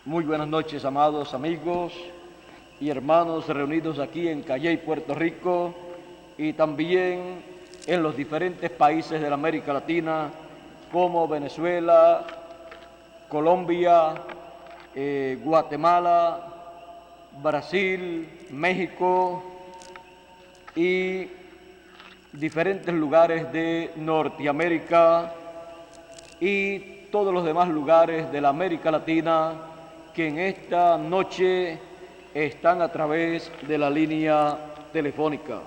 Muy buenas noches, amados amigos y hermanos reunidos aquí en Calley, Puerto Rico, y también en los diferentes países de la América Latina, como Venezuela, Colombia, Guatemala, Brasil, México y diferentes lugares de Norteamérica y todos los demás lugares de la América Latina que en esta noche están a través de la línea telefónica.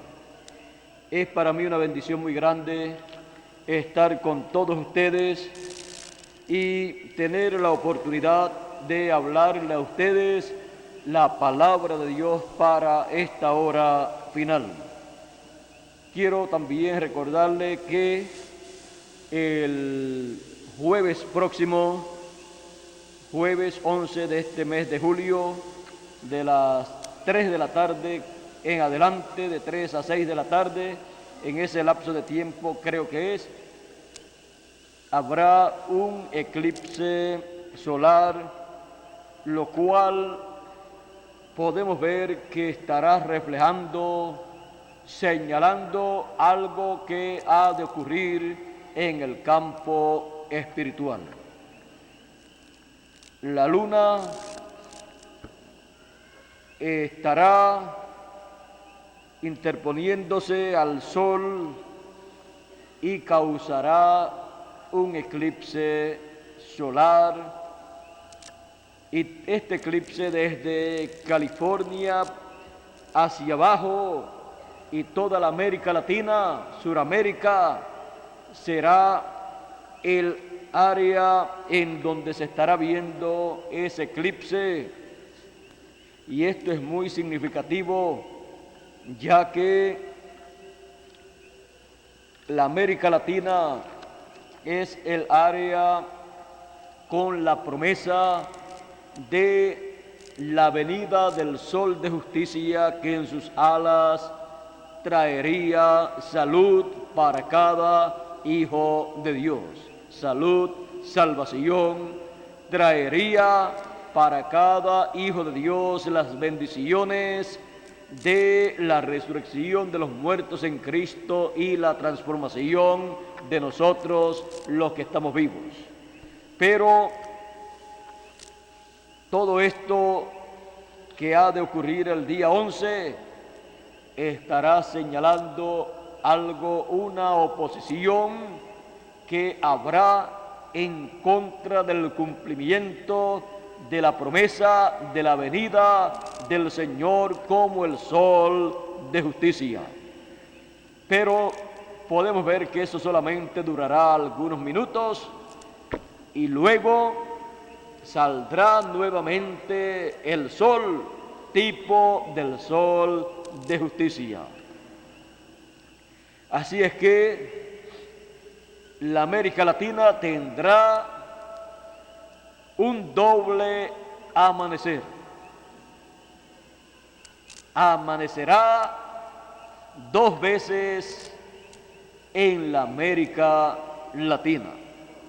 Es para mí una bendición muy grande estar con todos ustedes y tener la oportunidad de hablarle a ustedes la palabra de Dios para esta hora final. Quiero también recordarle que el jueves próximo, jueves 11 de este mes de julio, de las 3 de la tarde en adelante, de 3 a 6 de la tarde, en ese lapso de tiempo creo que habrá un eclipse solar, lo cual podemos ver que estará reflejando, señalando algo que ha de ocurrir en el campo espiritual. La luna estará interponiéndose al sol y causará un eclipse solar, y este eclipse desde California hacia abajo y toda la América Latina, Suramérica, será el área en donde se estará viendo ese eclipse. Y esto es muy significativo, ya que la América Latina es el área con la promesa de la venida del sol de justicia, que en sus alas traería salud para cada hijo de Dios. Salud, salvación, traería para cada hijo de Dios las bendiciones de la resurrección de los muertos en Cristo y la transformación de nosotros los que estamos vivos. Pero todo esto que ha de ocurrir el día 11 estará señalando algo, una oposición que habrá en contra del cumplimiento de la promesa de la venida del Señor como el sol de justicia. Pero podemos ver que eso solamente durará algunos minutos y luego saldrá nuevamente el sol, tipo del sol de justicia. Así es que la América Latina tendrá un doble amanecer. Amanecerá dos veces en la América Latina.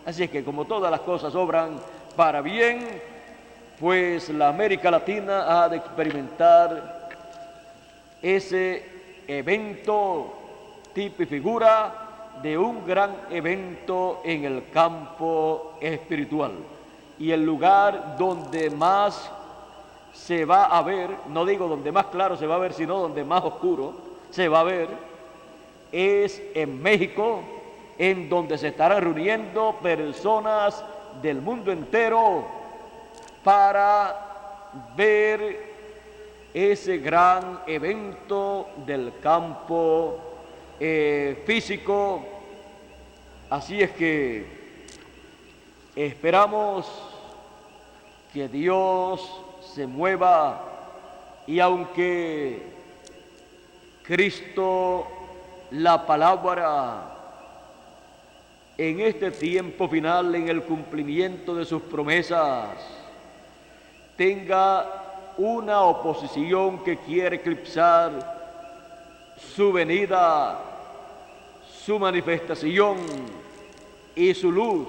Así es que como todas las cosas obran para bien, pues la América Latina ha de experimentar ese evento, tipo y figura de un gran evento en el campo espiritual. Y el lugar donde más se va a ver, no digo donde más claro se va a ver, sino donde más oscuro se va a ver, es en México, en donde se estarán reuniendo personas del mundo entero para ver ese gran evento del campo físico. Así es que esperamos que Dios se mueva, y aunque Cristo, la palabra, en este tiempo final, en el cumplimiento de sus promesas, tenga una oposición que quiere eclipsar su venida, su manifestación y su luz,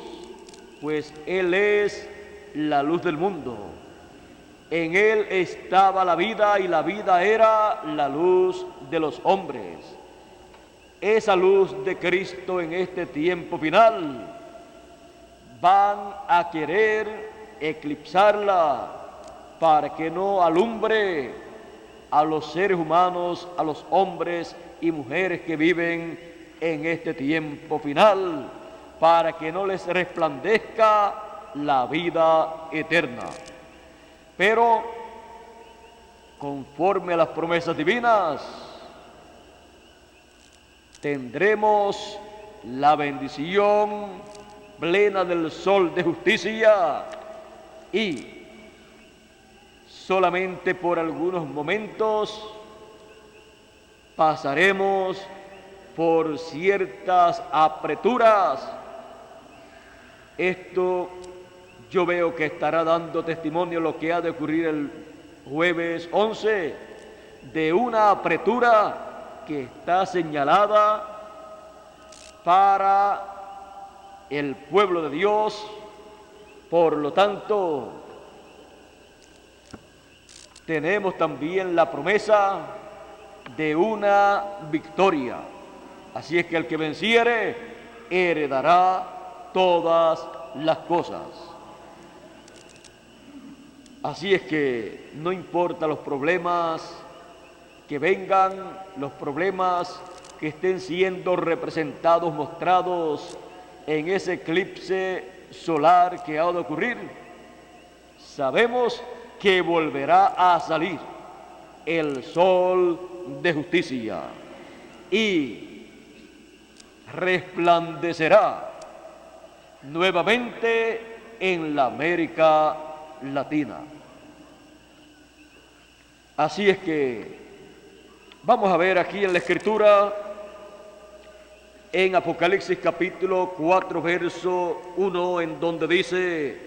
pues Él es la luz del mundo. En él estaba la vida y la vida era la luz de los hombres. Esa luz de Cristo en este tiempo final van a querer eclipsarla para que no alumbre a los seres humanos, a los hombres y mujeres que viven en este tiempo final, para que no les resplandezca la vida eterna. Pero, conforme a las promesas divinas, tendremos la bendición plena del sol de justicia y solamente por algunos momentos pasaremos por ciertas apreturas. Esto yo veo que estará dando testimonio lo que ha de ocurrir el jueves 11, de una apretura que está señalada para el pueblo de Dios. Por lo tanto, tenemos también la promesa de una victoria. Así es que el que venciere heredará todas las cosas. Así es que no importa los problemas que vengan, los problemas que estén siendo representados, mostrados en ese eclipse solar que ha de ocurrir, sabemos que volverá a salir el sol de justicia y resplandecerá nuevamente en la América Latina. Así es que vamos a ver aquí en la Escritura, en Apocalipsis capítulo 4, verso 1, en donde dice: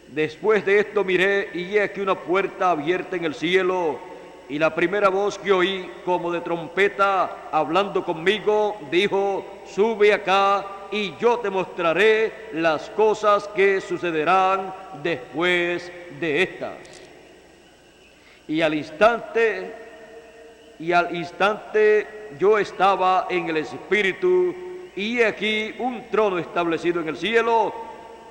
después de esto miré y he aquí una puerta abierta en el cielo, y la primera voz que oí como de trompeta hablando conmigo dijo: sube acá y yo te mostraré las cosas que sucederán después de estas. Y al instante yo estaba en el Espíritu, y he aquí un trono establecido en el cielo,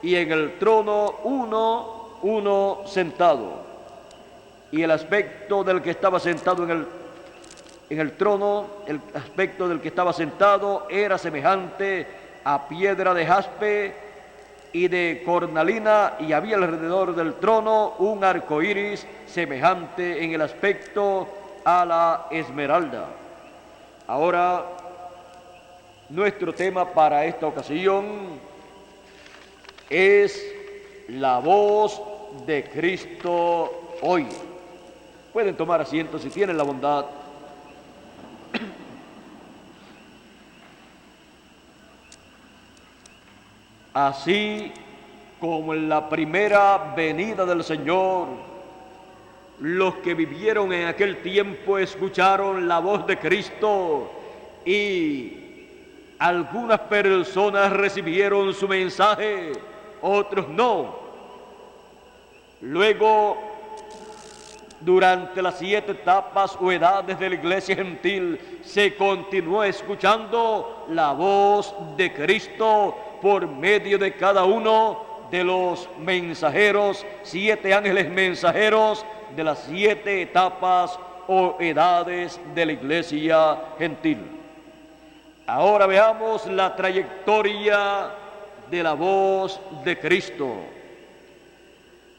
y en el trono uno sentado. Y el aspecto del que estaba sentado en el trono, el aspecto del que estaba sentado era semejante a piedra de jaspe y de cornalina, y había alrededor del trono un arco iris semejante en el aspecto a la esmeralda. Ahora, nuestro tema para esta ocasión es la voz de Cristo hoy. Pueden tomar asiento si tienen la bondad. Así como en la primera venida del Señor, los que vivieron en aquel tiempo escucharon la voz de Cristo y algunas personas recibieron su mensaje, otros no. Luego, durante las 7 etapas o edades de la iglesia gentil, se continuó escuchando la voz de Cristo por medio de cada uno de los mensajeros, 7 ángeles mensajeros de las 7 etapas o edades de la iglesia gentil. Ahora veamos la trayectoria de la voz de Cristo.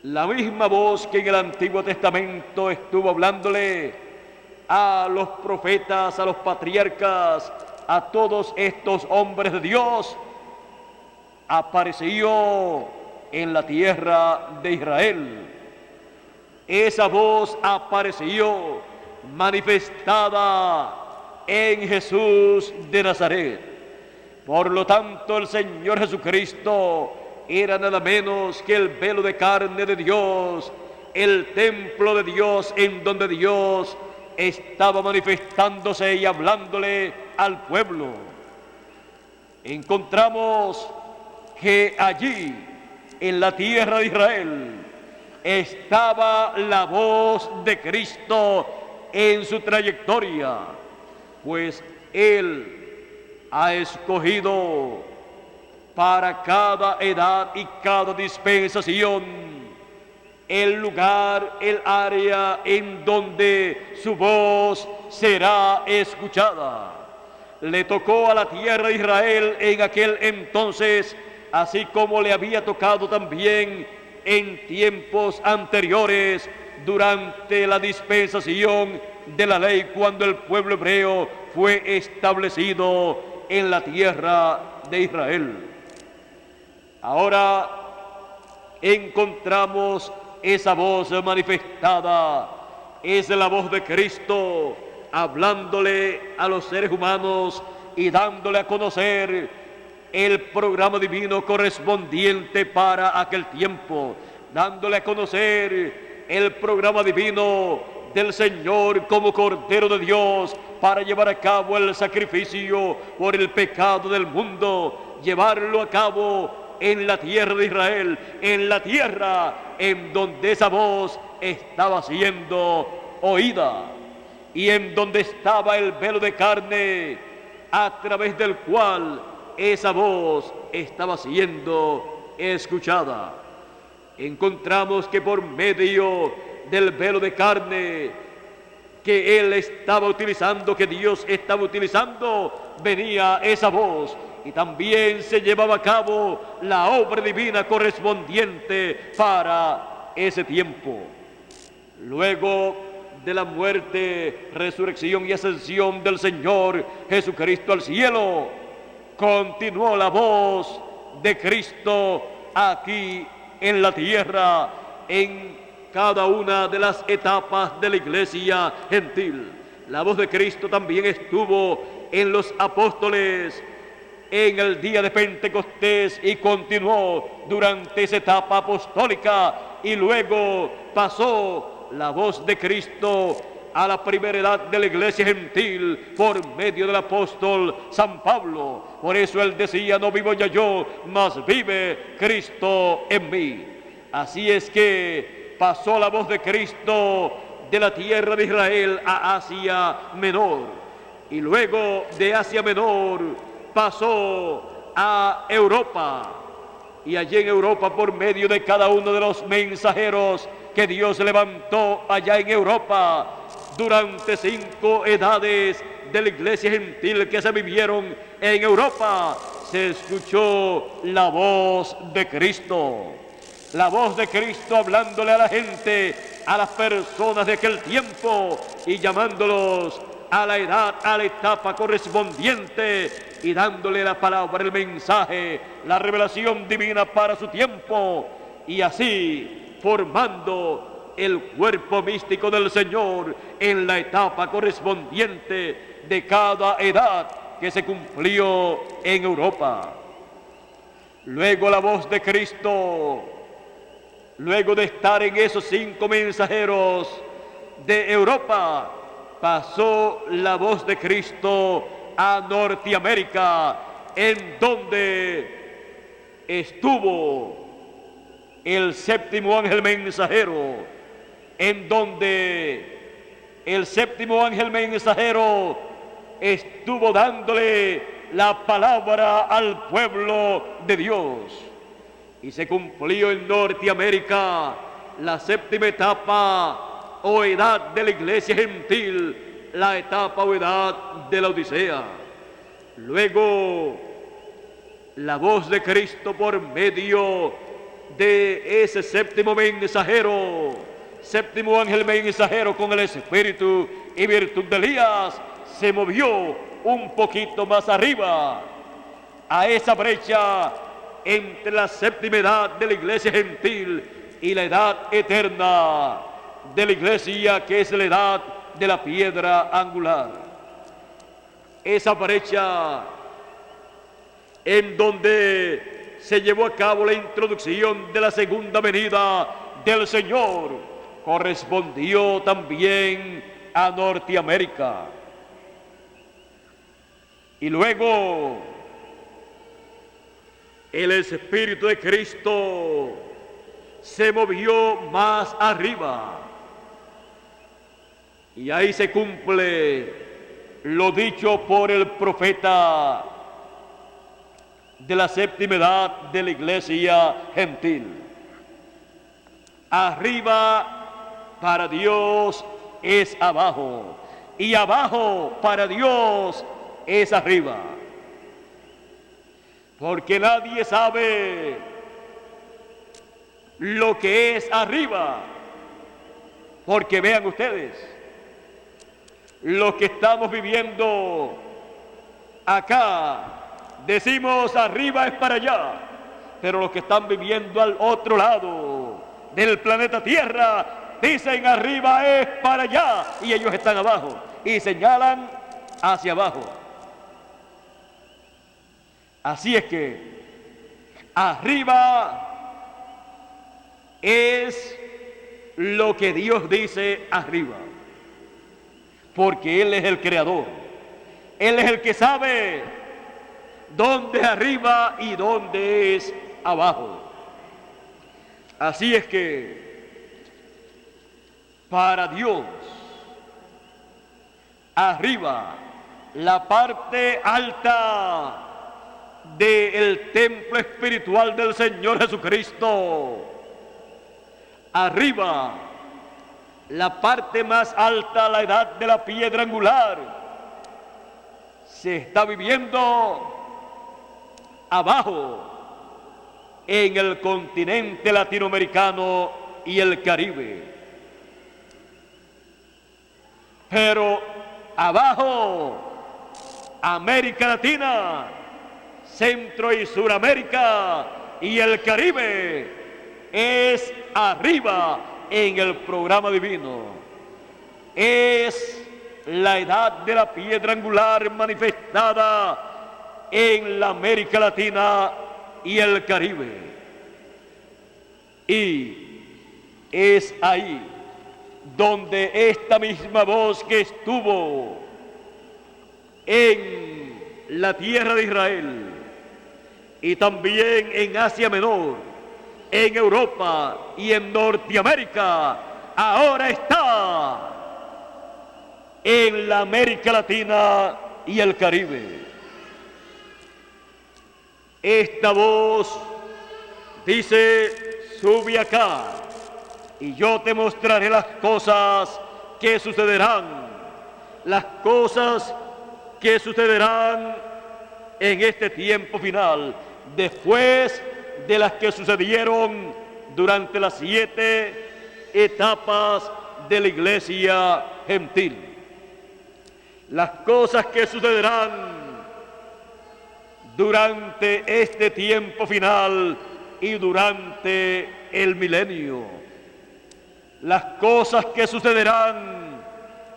La misma voz que en el Antiguo Testamento estuvo hablándole a los profetas, a los patriarcas, a todos estos hombres de Dios, apareció en la tierra de Israel. Esa voz apareció manifestada en Jesús de Nazaret. Por lo tanto, el Señor Jesucristo era nada menos que el velo de carne de Dios, el templo de Dios, en donde Dios estaba manifestándose y hablándole al pueblo. Encontramos que allí, en la tierra de Israel, estaba la voz de Cristo en su trayectoria, pues Él ha escogido para cada edad y cada dispensación el lugar, el área en donde su voz será escuchada. Le tocó a la tierra de Israel en aquel entonces, así como le había tocado también en tiempos anteriores durante la dispensación de la ley, cuando el pueblo hebreo fue establecido en la tierra de Israel. Ahora encontramos esa voz manifestada, es la voz de Cristo hablándole a los seres humanos y dándole a conocer el programa divino correspondiente para aquel tiempo, dándole a conocer el programa divino del Señor como Cordero de Dios para llevar a cabo el sacrificio por el pecado del mundo, llevarlo a cabo en la tierra de Israel, en la tierra en donde esa voz estaba siendo oída y en donde estaba el velo de carne a través del cual esa voz estaba siendo escuchada. Encontramos que por medio del velo de carne que Él estaba utilizando, que Dios estaba utilizando, venía esa voz y también se llevaba a cabo la obra divina correspondiente para ese tiempo. Luego de la muerte, resurrección y ascensión del Señor Jesucristo al cielo, continuó la voz de Cristo aquí en la tierra, en cada una de las etapas de la iglesia gentil. La voz de Cristo también estuvo en los apóstoles en el día de Pentecostés y continuó durante esa etapa apostólica, y luego pasó la voz de Cristo a la primera edad de la iglesia gentil por medio del apóstol San Pablo. Por eso él decía: no vivo ya yo, mas vive Cristo en mí. Así es que pasó la voz de Cristo de la tierra de Israel a Asia Menor, y luego de Asia Menor pasó a Europa, y allí en Europa, por medio de cada uno de los mensajeros que Dios levantó allá en Europa, durante 5 edades de la iglesia gentil que se vivieron en Europa, se escuchó la voz de Cristo. La voz de Cristo hablándole a la gente, a las personas de aquel tiempo, y llamándolos a la edad, a la etapa correspondiente, y dándole la palabra, el mensaje, la revelación divina para su tiempo, y así formando el cuerpo místico del Señor en la etapa correspondiente de cada edad que se cumplió en Europa. Luego la voz de Cristo, luego de estar en esos 5 mensajeros de Europa, pasó la voz de Cristo a Norteamérica, en donde estuvo el 7º ángel mensajero, en donde el 7º ángel mensajero estuvo dándole la palabra al pueblo de Dios. Y se cumplió en Norteamérica la 7ª etapa o edad de la iglesia gentil, la etapa o edad de la Odisea. Luego, la voz de Cristo por medio de ese 7º mensajero, 7º ángel mensajero con el espíritu y virtud de Elías, se movió un poquito más arriba a esa brecha entre la 7ª edad de la iglesia gentil y la edad eterna de la iglesia, que es la edad de la piedra angular. Esa brecha en donde se llevó a cabo la introducción de la segunda venida del Señor correspondió también a Norteamérica. Y luego el Espíritu de Cristo se movió más arriba. Y ahí se cumple lo dicho por el profeta de la séptima edad de la iglesia gentil. Arriba para Dios es abajo, y abajo para Dios es arriba. Porque nadie sabe lo que es arriba. Porque vean ustedes, lo que estamos viviendo acá, decimos arriba es para allá, pero los que están viviendo al otro lado del planeta Tierra dicen arriba es para allá y ellos están abajo y señalan hacia abajo. Así es que arriba es lo que Dios dice arriba, porque Él es el creador, Él es el que sabe dónde es arriba y dónde es abajo. Así es que para Dios, arriba, la parte alta del templo espiritual del Señor Jesucristo, arriba, la parte más alta, la edad de la piedra angular, se está viviendo abajo, en el continente latinoamericano y el Caribe. Pero abajo, América Latina, Centro y Suramérica y el Caribe, es arriba en el programa divino. Es la edad de la piedra angular manifestada en la América Latina y el Caribe. Y es ahí donde esta misma voz que estuvo en la tierra de Israel y también en Asia Menor, en Europa y en Norteamérica, ahora está en la América Latina y el Caribe. Esta voz dice: sube acá y yo te mostraré las cosas que sucederán, las cosas que sucederán en este tiempo final, después de las que sucedieron durante las 7 etapas de la iglesia gentil. Las cosas que sucederán durante este tiempo final y durante el milenio. Las cosas que sucederán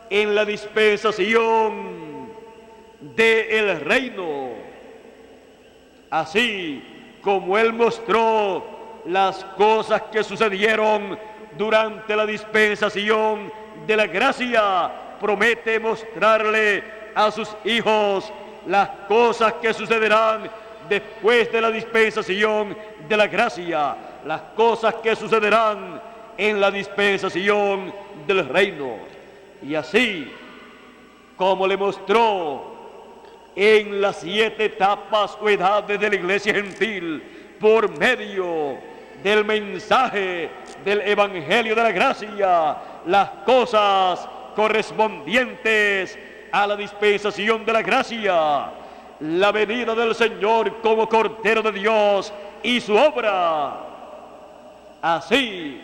en la dispensación del reino. Así como Él mostró las cosas que sucedieron durante la dispensación de la gracia, promete mostrarle a sus hijos las cosas que sucederán después de la dispensación de la gracia, las cosas que sucederán en la dispensación del reino. Y así como le mostró en las 7 etapas o edades de la iglesia gentil, por medio del mensaje del evangelio de la gracia, las cosas correspondientes a la dispensación de la gracia, la venida del Señor como Cordero de Dios y su obra. Así,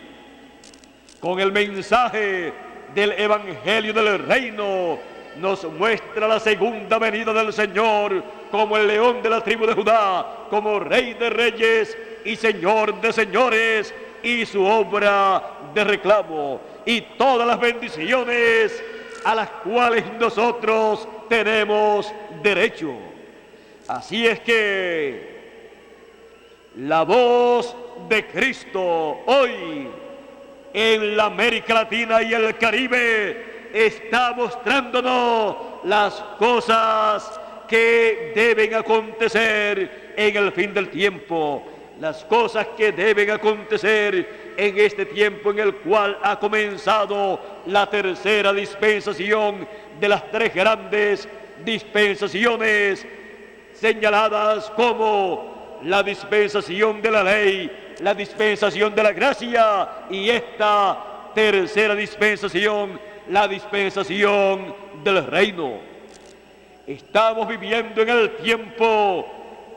con el mensaje del evangelio del reino, nos muestra la segunda venida del Señor como el león de la tribu de Judá, como Rey de reyes y Señor de señores, y su obra de reclamo, y todas las bendiciones a las cuales nosotros tenemos derecho. Así es que la voz de Cristo hoy en la América Latina y el Caribe está mostrándonos las cosas que deben acontecer en el fin del tiempo, las cosas que deben acontecer en este tiempo en el cual ha comenzado la tercera dispensación de las tres grandes dispensaciones señaladas como la dispensación de la ley, la dispensación de la gracia y esta tercera dispensación, la dispensación del reino. Estamos viviendo en el tiempo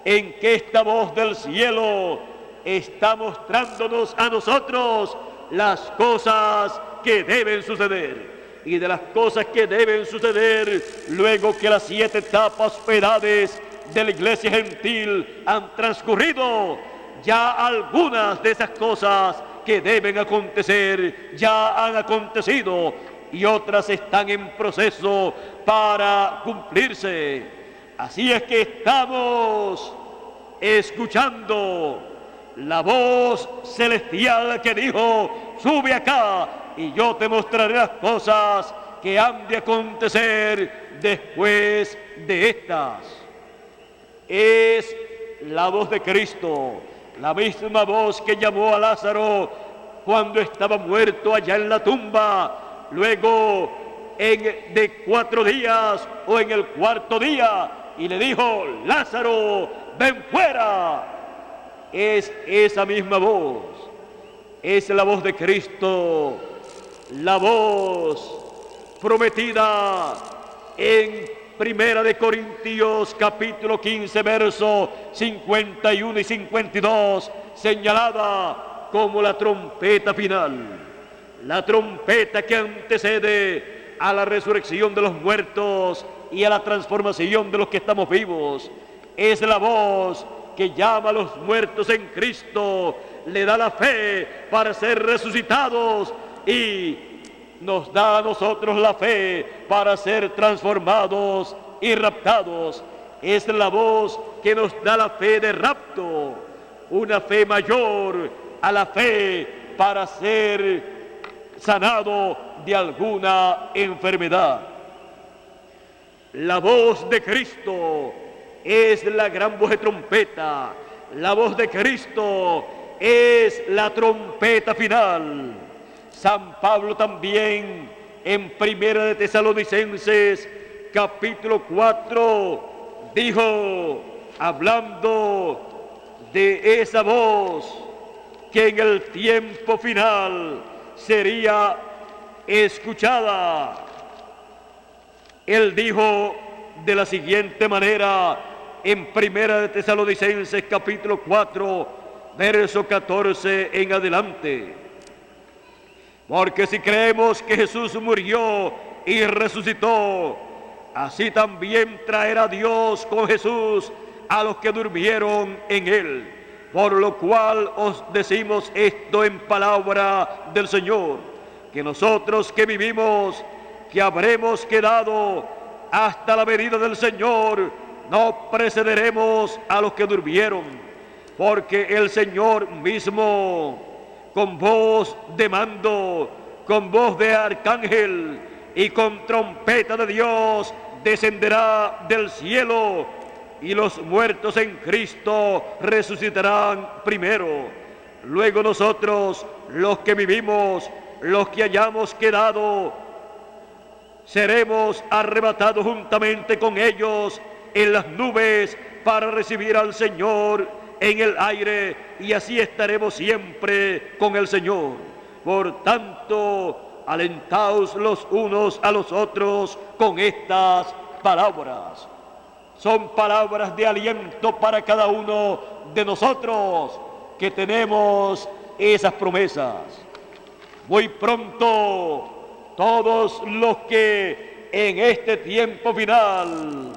en que esta voz del cielo está mostrándonos a nosotros las cosas que deben suceder. Y de las cosas que deben suceder luego que las 7 etapas o edades de la iglesia gentil han transcurrido, ya algunas de esas cosas que deben acontecer ya han acontecido y otras están en proceso para cumplirse. Así es que estamos escuchando la voz celestial que dijo: sube acá y yo te mostraré las cosas que han de acontecer después de estas. Es la voz de Cristo, la misma voz que llamó a Lázaro cuando estaba muerto allá en la tumba, luego de 4 días o en el 4.º día, y le dijo: Lázaro, ven fuera. Es esa misma voz, es la voz de Cristo, la voz prometida en 1 Corintios capítulo 15, versos 51 y 52, señalada como la trompeta final, la trompeta que antecede a la resurrección de los muertos y a la transformación de los que estamos vivos. Es la voz que llama a los muertos en Cristo, le da la fe para ser resucitados y nos da a nosotros la fe para ser transformados y raptados. Es la voz que nos da la fe de rapto, una fe mayor a la fe para ser sanado de alguna enfermedad. La voz de Cristo es la gran voz de trompeta. La voz de Cristo es la trompeta final. San Pablo también en 1 de Tesalonicenses capítulo 4 dijo, hablando de esa voz que en el tiempo final sería escuchada. Él dijo de la siguiente manera en 1 de Tesalonicenses capítulo 4, verso 14 en adelante: porque si creemos que Jesús murió y resucitó, así también traerá Dios con Jesús a los que durmieron en él. Por lo cual os decimos esto en palabra del Señor, que nosotros que vivimos, que habremos quedado hasta la venida del Señor, no precederemos a los que durmieron, porque el Señor mismo, con voz de mando, con voz de arcángel y con trompeta de Dios, descenderá del cielo, y los muertos en Cristo resucitarán primero. Luego nosotros, los que vivimos, los que hayamos quedado, seremos arrebatados juntamente con ellos en las nubes para recibir al Señor en el aire, y así estaremos siempre con el Señor. Por tanto, alentaos los unos a los otros con estas palabras. Son palabras de aliento para cada uno de nosotros que tenemos esas promesas. Muy pronto, todos los que en este tiempo final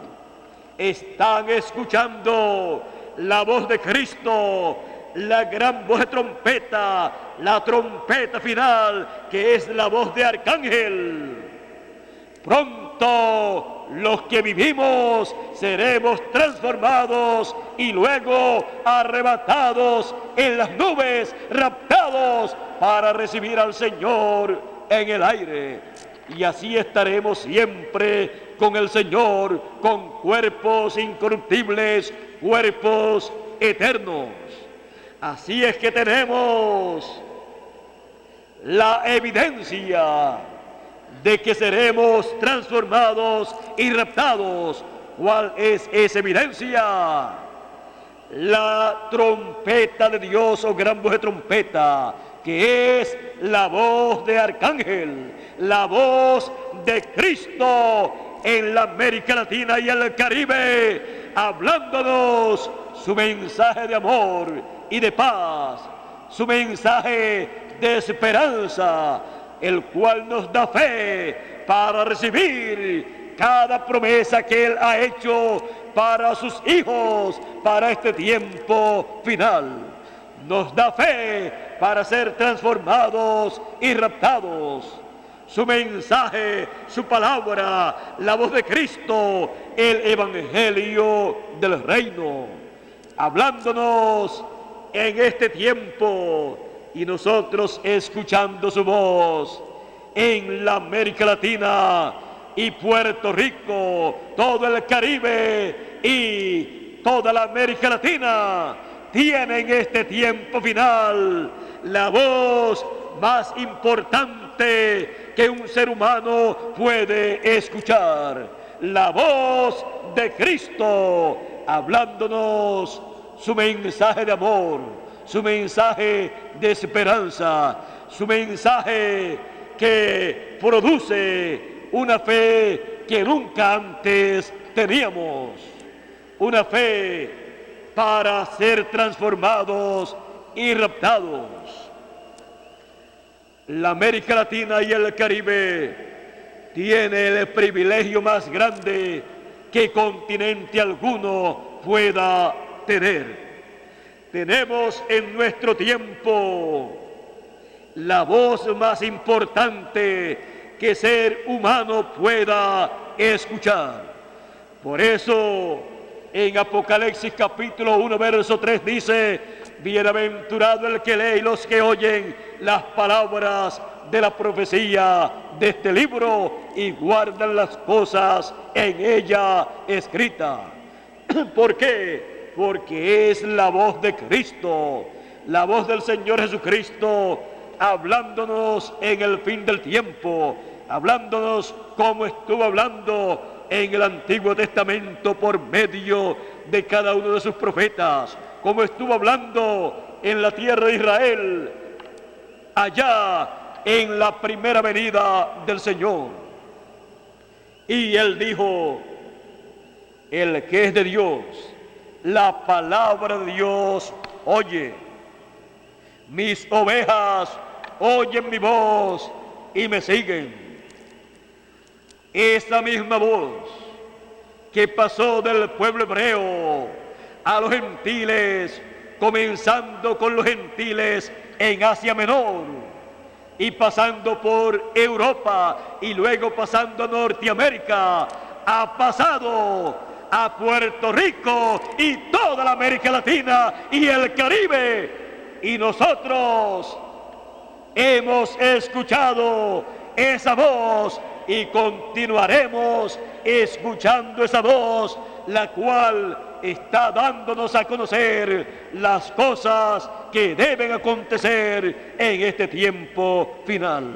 están escuchando la voz de Cristo, la gran voz de trompeta, la trompeta final, que es la voz de arcángel. Pronto los que vivimos seremos transformados y luego arrebatados en las nubes, raptados para recibir al Señor en el aire. Y así estaremos siempre con el Señor, con cuerpos incorruptibles, cuerpos eternos. Así es que tenemos la evidencia de que seremos transformados y raptados. ¿Cuál es esa evidencia? La trompeta de Dios, o gran voz de trompeta, que es la voz de arcángel, la voz de Cristo en la América Latina y el Caribe, hablándonos su mensaje de amor y de paz, su mensaje de esperanza, el cual nos da fe para recibir cada promesa que Él ha hecho para sus hijos, para este tiempo final. Nos da fe para ser transformados y raptados. Su mensaje, su palabra, la voz de Cristo, el evangelio del reino, hablándonos en este tiempo y nosotros escuchando su voz en la América Latina y Puerto Rico, todo el Caribe y toda la América Latina tiene en este tiempo final la voz más importante que un ser humano puede escuchar, la voz de Cristo hablándonos su mensaje de amor, su mensaje de esperanza, su mensaje que produce una fe que nunca antes teníamos, una fe para ser transformados y raptados. La América Latina y el Caribe tiene el privilegio más grande que continente alguno pueda tener. Tenemos en nuestro tiempo la voz más importante que ser humano pueda escuchar. Por eso en Apocalipsis capítulo 1 verso 3 dice: bienaventurado el que lee y los que oyen las palabras de la profecía de este libro y guardan las cosas en ella escritas. ¿Por qué? Porque es la voz de Cristo, la voz del Señor Jesucristo, hablándonos en el fin del tiempo, hablándonos como estuvo hablando en el Antiguo Testamento por medio de cada uno de sus profetas, como estuvo hablando en la tierra de Israel, allá en la primera venida del Señor. Y Él dijo: el que es de Dios, la palabra de Dios oye. Mis ovejas oyen mi voz y me siguen. Esa misma voz que pasó del pueblo hebreo a los gentiles, comenzando con los gentiles en Asia Menor y pasando por Europa y luego pasando a Norteamérica, ha pasado a Puerto Rico y toda la América Latina y el Caribe. Y nosotros hemos escuchado esa voz y continuaremos escuchando esa voz, la cual está dándonos a conocer las cosas que deben acontecer en este tiempo final,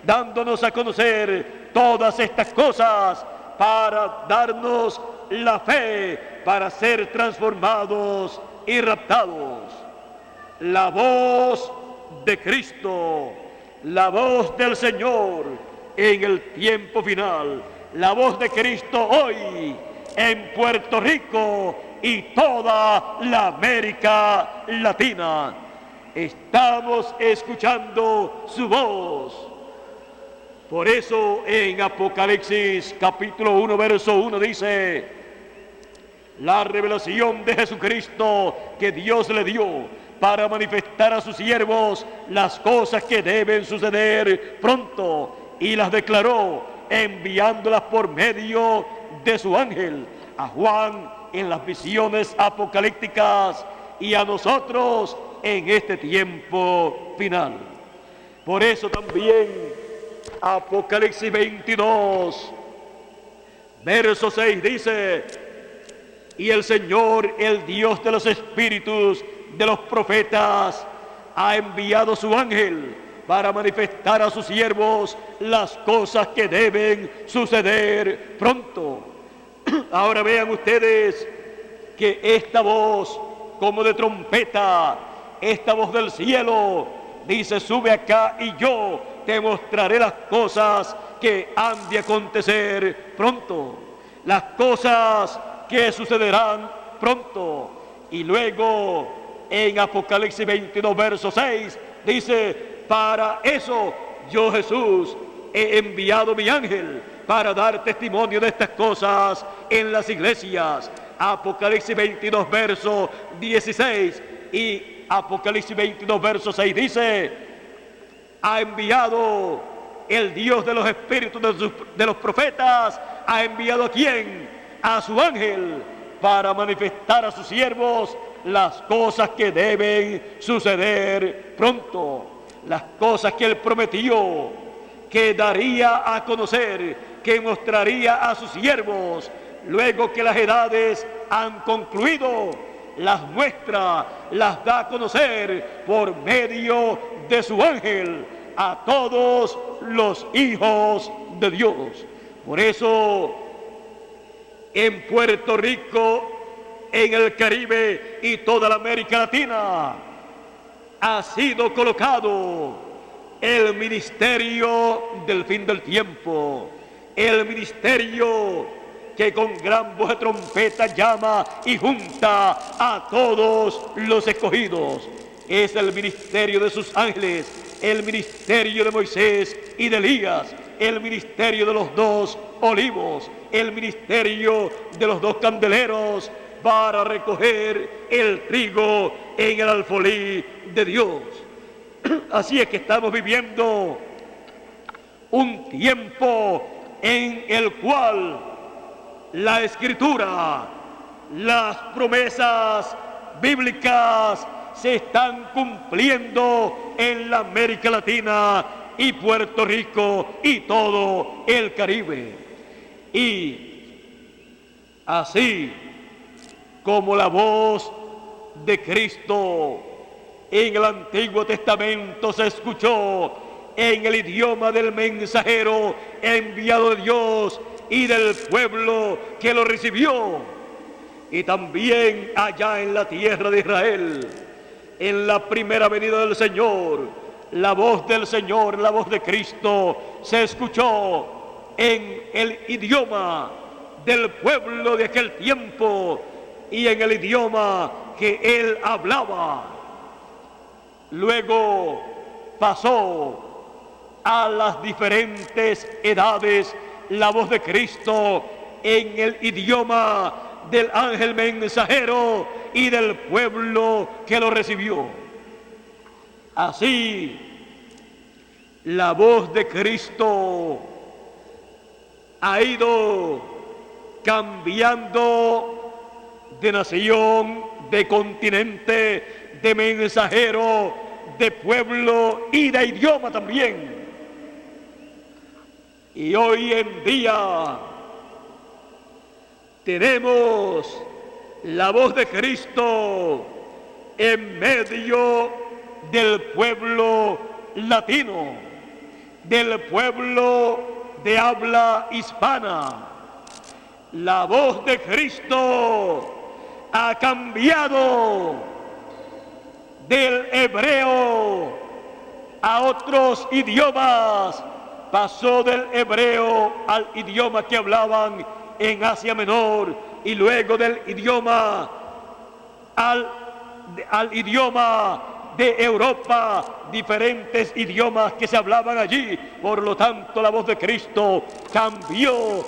dándonos a conocer todas estas cosas para darnos la fe para ser transformados y raptados. La voz de Cristo, la voz del Señor en el tiempo final, la voz de Cristo hoy en Puerto Rico y toda la América Latina. Estamos escuchando su voz. Por eso en Apocalipsis capítulo 1 verso 1 dice: la revelación de Jesucristo que Dios le dio para manifestar a sus siervos las cosas que deben suceder pronto, y las declaró enviándolas por medio de su ángel a Juan en las visiones apocalípticas y a nosotros en este tiempo final. Por eso también Apocalipsis 22 verso 6 dice: y el Señor, el Dios de los espíritus de los profetas, ha enviado su ángel para manifestar a sus siervos las cosas que deben suceder pronto. Ahora vean ustedes que esta voz, como de trompeta, esta voz del cielo, dice: sube acá y yo te mostraré las cosas que han de acontecer pronto, las cosas que sucederán pronto. Y luego en Apocalipsis 22, verso 6, dice: para eso yo, Jesús, he enviado mi ángel para dar testimonio de estas cosas en las iglesias. Apocalipsis 22, verso 16 y Apocalipsis 22, verso 6 dice: ha enviado el Dios de los espíritus de los profetas, ha enviado ¿a quién? A su ángel, para manifestar a sus siervos las cosas que deben suceder pronto, las cosas que él prometió que daría a conocer, que mostraría a sus siervos luego que las edades han concluido. Las muestra, las da a conocer por medio de su ángel a todos los hijos de Dios. Por eso en Puerto Rico, en el Caribe y toda la América Latina ha sido colocado el ministerio del fin del tiempo, el ministerio que con gran voz de trompeta llama y junta a todos los escogidos. Es el ministerio de sus ángeles, el ministerio de Moisés y de Elías, el ministerio de los dos olivos, el ministerio de los dos candeleros para recoger el trigo en el alfolí de Dios. Así es que estamos viviendo un tiempo en el cual la Escritura, las promesas bíblicas se están cumpliendo en la América Latina y Puerto Rico y todo el Caribe. Y así como la voz de Cristo en el Antiguo Testamento se escuchó en el idioma del mensajero enviado de Dios y del pueblo que lo recibió, y también allá en la tierra de Israel, en la primera venida del Señor, la voz del Señor, la voz de Cristo se escuchó en el idioma del pueblo de aquel tiempo y en el idioma que él hablaba. Luego pasó a las diferentes edades la voz de Cristo en el idioma del ángel mensajero y del pueblo que lo recibió. Así, la voz de Cristo ha ido cambiando de nación, de continente, de mensajero, de pueblo y de idioma también. Y hoy en día tenemos la voz de Cristo en medio del pueblo latino, del pueblo de habla hispana. La voz de Cristo ha cambiado del hebreo a otros idiomas. Pasó del hebreo al idioma que hablaban en Asia Menor y luego del idioma al idioma de Europa, diferentes idiomas que se hablaban allí. Por lo tanto, la voz de Cristo cambió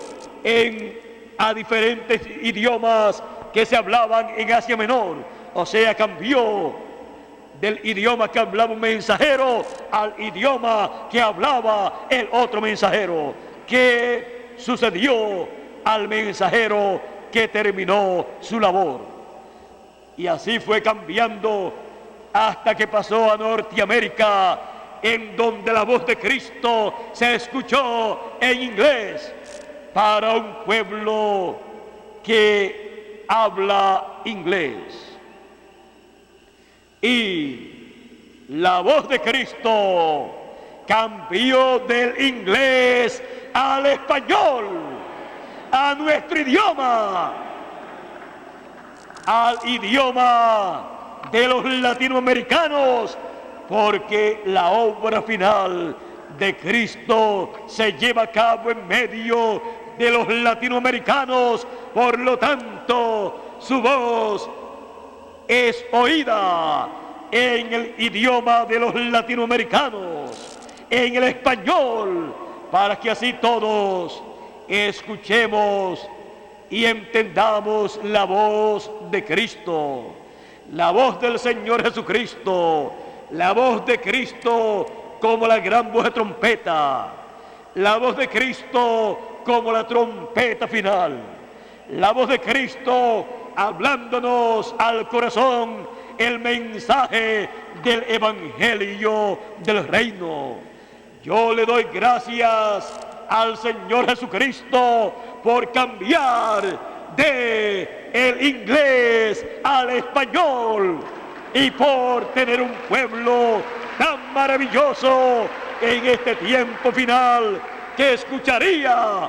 a diferentes idiomas que se hablaban en Asia Menor. O sea, cambió del idioma que hablaba un mensajero al idioma que hablaba el otro mensajero. ¿Qué sucedió al mensajero que terminó su labor? Y así fue cambiando hasta que pasó a Norteamérica, en donde la voz de Cristo se escuchó en inglés para un pueblo que habla inglés. Y la voz de Cristo cambió del inglés al español, a nuestro idioma, al idioma de los latinoamericanos, porque la obra final de Cristo se lleva a cabo en medio de los latinoamericanos. Por lo tanto, su voz es oída en el idioma de los latinoamericanos, en el español, para que así todos escuchemos y entendamos la voz de Cristo, la voz del Señor Jesucristo, la voz de Cristo como la gran voz de trompeta, la voz de Cristo como la trompeta final, la voz de Cristo hablándonos al corazón el mensaje del Evangelio del Reino. Yo le doy gracias al Señor Jesucristo por cambiar de el inglés al español y por tener un pueblo tan maravilloso en este tiempo final que escucharía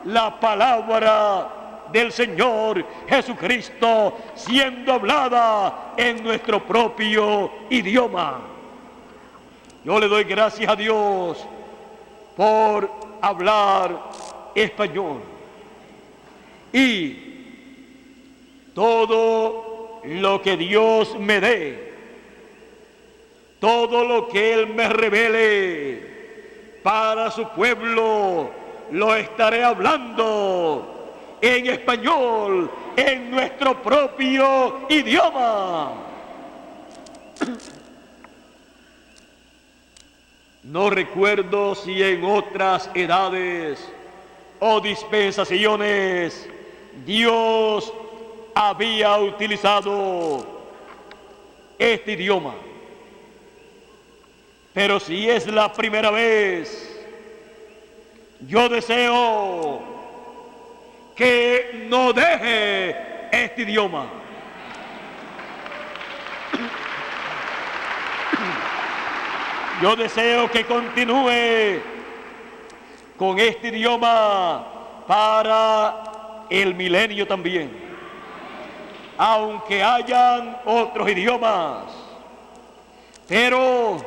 la palabra del Señor Jesucristo siendo hablada en nuestro propio idioma. Yo le doy gracias a Dios por hablar español, y todo lo que Dios me dé, todo lo que Él me revele para su pueblo, lo estaré hablando en español, en nuestro propio idioma. No recuerdo si en otras edades o dispensaciones Dios había utilizado este idioma, pero si es la primera vez, yo deseo que no deje este idioma. Yo deseo que continúe con este idioma para el milenio también, aunque hayan otros idiomas, pero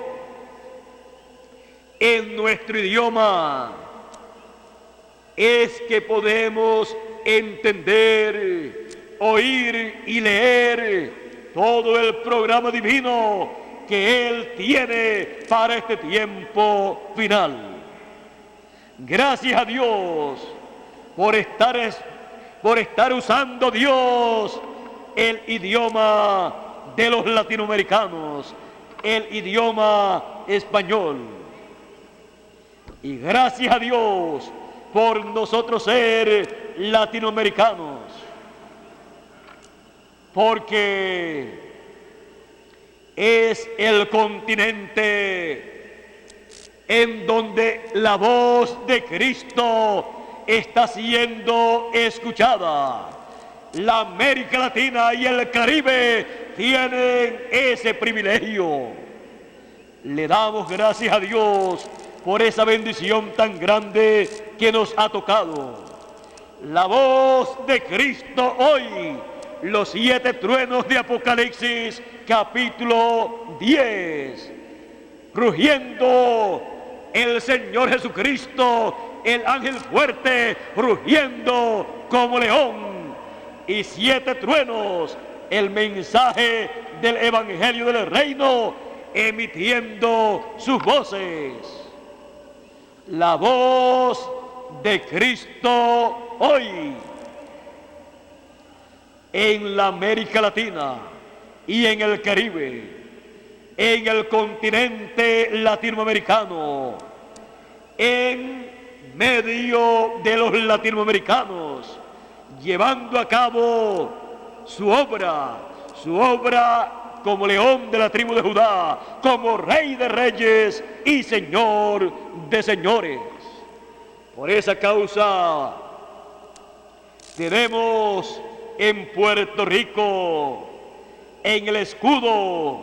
en nuestro idioma es que podemos entender, oír y leer todo el programa divino que Él tiene para este tiempo final. Gracias a Dios por estar usando Dios el idioma de los latinoamericanos, el idioma español. Y gracias a Dios por nosotros ser latinoamericanos, porque es el continente en donde la voz de Cristo está siendo escuchada. La América Latina y el Caribe tienen ese privilegio. Le damos gracias a Dios por esa bendición tan grande que nos ha tocado. La voz de Cristo hoy, los 7 truenos de Apocalipsis, capítulo 10. Rugiendo el Señor Jesucristo, el ángel fuerte, rugiendo como león. Y 7 truenos, el mensaje del Evangelio del Reino, emitiendo sus voces. La voz de Cristo hoy en la América Latina y en el Caribe, en el continente latinoamericano, en medio de los latinoamericanos, llevando a cabo su obra como león de la tribu de Judá, como rey de reyes y señor de señores. Por esa causa tenemos en Puerto Rico, en el escudo,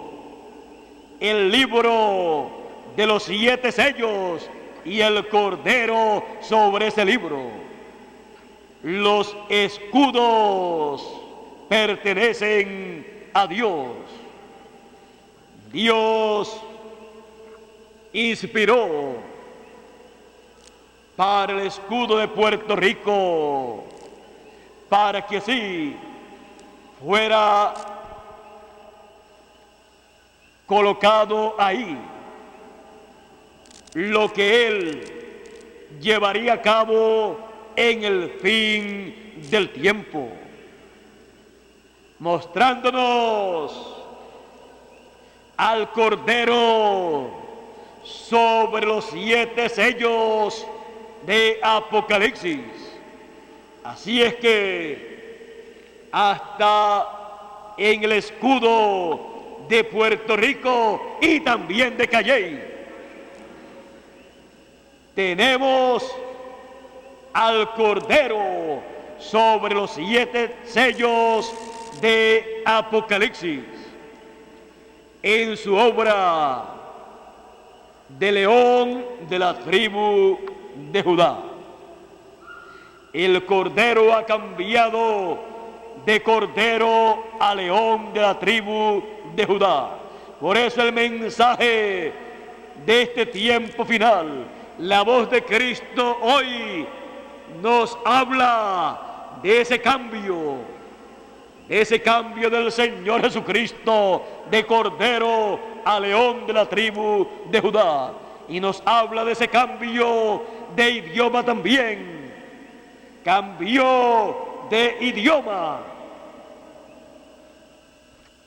el libro de los 7 sellos y el Cordero sobre ese libro. Los escudos pertenecen a Dios. Dios inspiró para el escudo de Puerto Rico, para que así fuera colocado ahí lo que Él llevaría a cabo en el fin del tiempo, mostrándonos al Cordero sobre los 7 sellos de Apocalipsis. Así es que hasta en el escudo de Puerto Rico y también de Calley tenemos al Cordero sobre los 7 sellos de Apocalipsis. En su obra de león de la tribu de Judá, el Cordero ha cambiado de Cordero a león de la tribu de Judá. Por eso el mensaje de este tiempo final, la voz de Cristo hoy nos habla de ese cambio del Señor Jesucristo, de Cordero a león de la tribu de Judá. Y nos habla de ese cambio de idioma también. Cambió de idioma.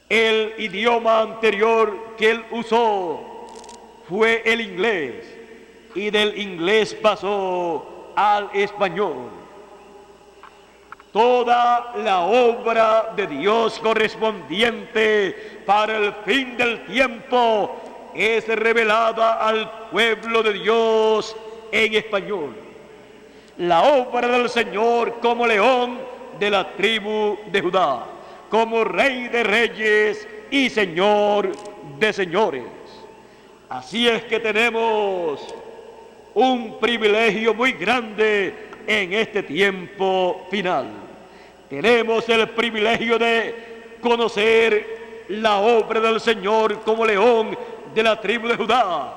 El idioma anterior que él usó fue el inglés, y del inglés pasó al español. Toda la obra de Dios correspondiente para el fin del tiempo es revelada al pueblo de Dios en español. La obra del Señor como león de la tribu de Judá, como Rey de reyes y Señor de señores. Así es que tenemos un privilegio muy grande en este tiempo final. Tenemos el privilegio de conocer la obra del Señor como león de la tribu de Judá,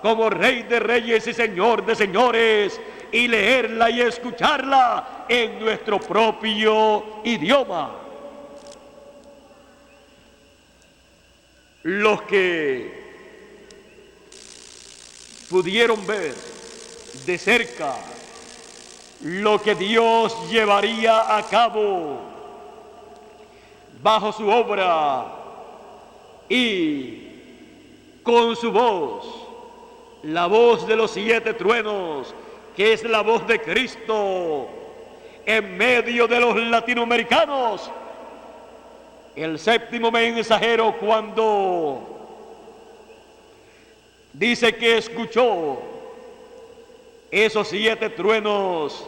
como Rey de reyes y Señor de señores, y leerla y escucharla en nuestro propio idioma. Los que pudieron ver de cerca lo que Dios llevaría a cabo bajo su obra y con su voz, la voz de los 7 truenos, que es la voz de Cristo en medio de los latinoamericanos. El 7º mensajero, cuando dice que escuchó esos 7 truenos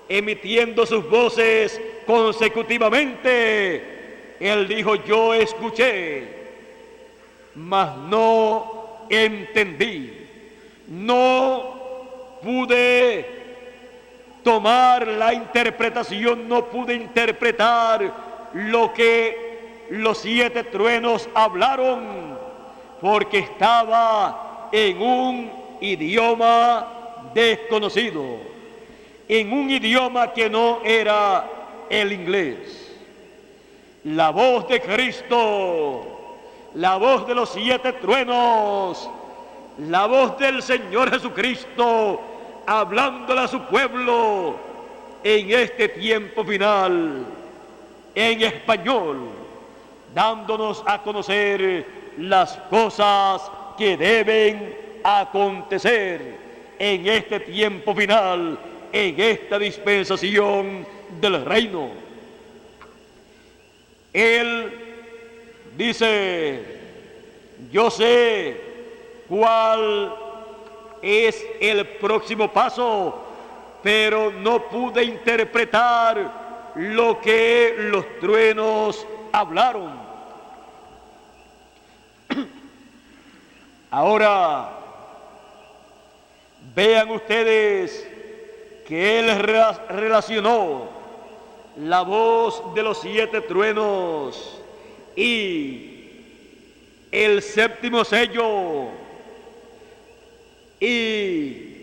emitiendo sus voces consecutivamente, él dijo: yo escuché, mas no entendí, no pude tomar la interpretación, no pude interpretar lo que los 7 truenos hablaron, porque estaba en un idioma desconocido, en un idioma que no era el inglés. La voz de Cristo, la voz de los 7 truenos, la voz del Señor Jesucristo hablándole a su pueblo en este tiempo final en español, dándonos a conocer las cosas que deben acontecer en este tiempo final, en esta dispensación del reino. Él dice: yo sé cuál es el próximo paso, pero no pude interpretar lo que los truenos hablaron. Ahora, Vean ustedes que él relacionó la voz de los 7 truenos y el 7º sello y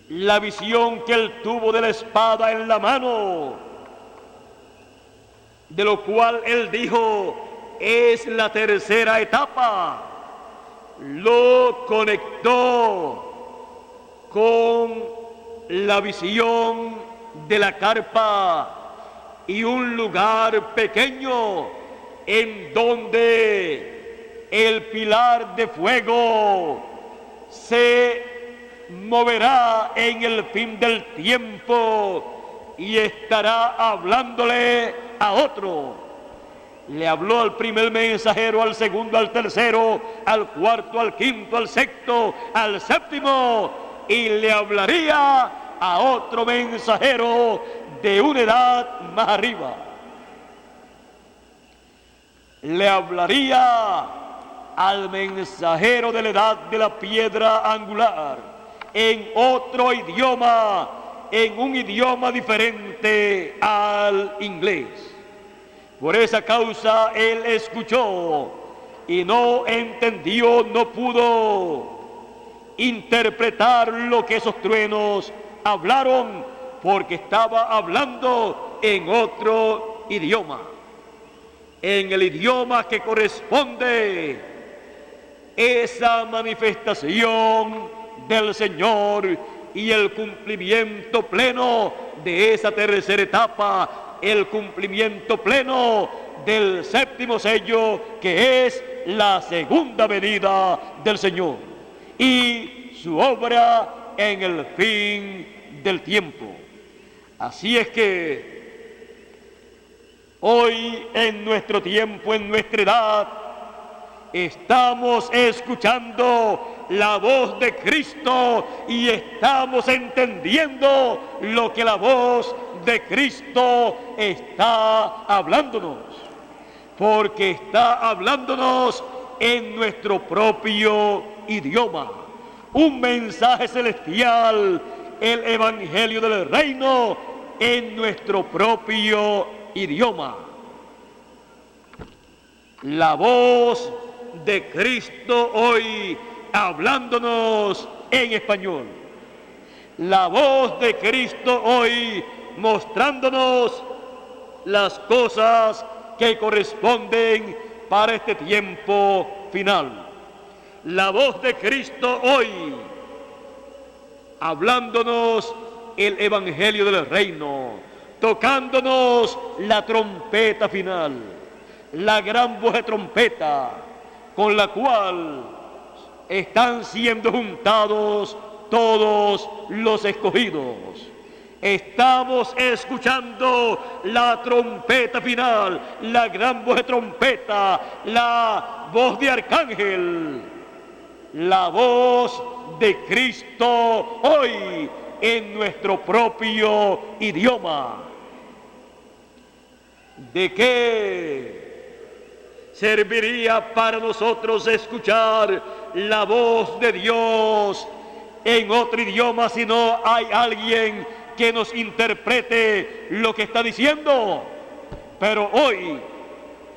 la visión que él tuvo de la espada en la mano, de lo cual él dijo es la tercera etapa. Lo conectó con la visión de la carpa y un lugar pequeño en donde el pilar de fuego se moverá en el fin del tiempo y estará hablándole a otro. Le habló al primer mensajero, al segundo, al tercero, al cuarto, al quinto, al sexto, al séptimo, y le hablaría a otro mensajero de una edad más arriba. Le hablaría al mensajero de la edad de la piedra angular en otro idioma, en un idioma diferente al inglés. Por esa causa él escuchó y no entendió, no pudo interpretar lo que esos truenos hablaron, porque estaba hablando en otro idioma, en el idioma que corresponde esa manifestación del Señor y el cumplimiento pleno de esa tercera etapa, el cumplimiento pleno del 7º sello, que es la segunda venida del Señor y su obra en el fin del tiempo. Así es que hoy, en nuestro tiempo, en nuestra edad, estamos escuchando la voz de Cristo y estamos entendiendo lo que la voz de Cristo está hablándonos, porque está hablándonos en nuestro propio idioma, un mensaje celestial, el evangelio del reino en nuestro propio idioma. La voz de Cristo hoy hablándonos en español. La voz de Cristo hoy mostrándonos las cosas que corresponden para este tiempo final. La voz de Cristo hoy hablándonos el evangelio del reino, tocándonos la trompeta final, la gran voz de trompeta con la cual están siendo juntados todos los escogidos. Estamos escuchando la trompeta final, la gran voz de trompeta, la voz de arcángel, la voz de Cristo hoy en nuestro propio idioma. ¿De qué serviría para nosotros escuchar la voz de Dios en otro idioma si no hay alguien que nos interprete lo que está diciendo? Pero hoy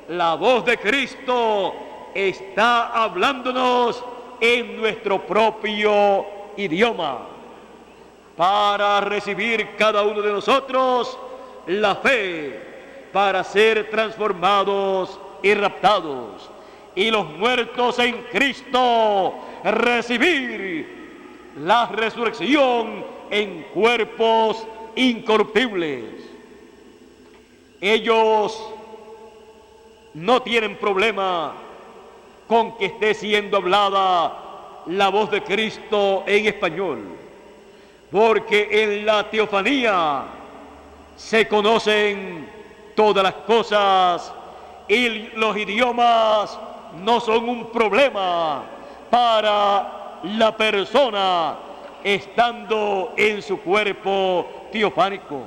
la voz de Cristo está hablándonos en nuestro propio idioma para recibir cada uno de nosotros la fe para ser transformados y raptados, y los muertos en Cristo recibir la resurrección en cuerpos incorruptibles. Ellos no tienen problema con que esté siendo hablada la voz de Cristo en español, porque en la teofanía se conocen todas las cosas y los idiomas no son un problema para la persona estando en su cuerpo teofánico.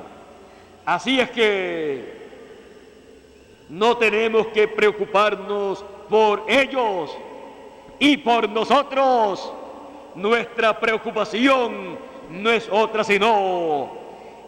Así es que no tenemos que preocuparnos por ellos y por nosotros, nuestra preocupación no es otra sino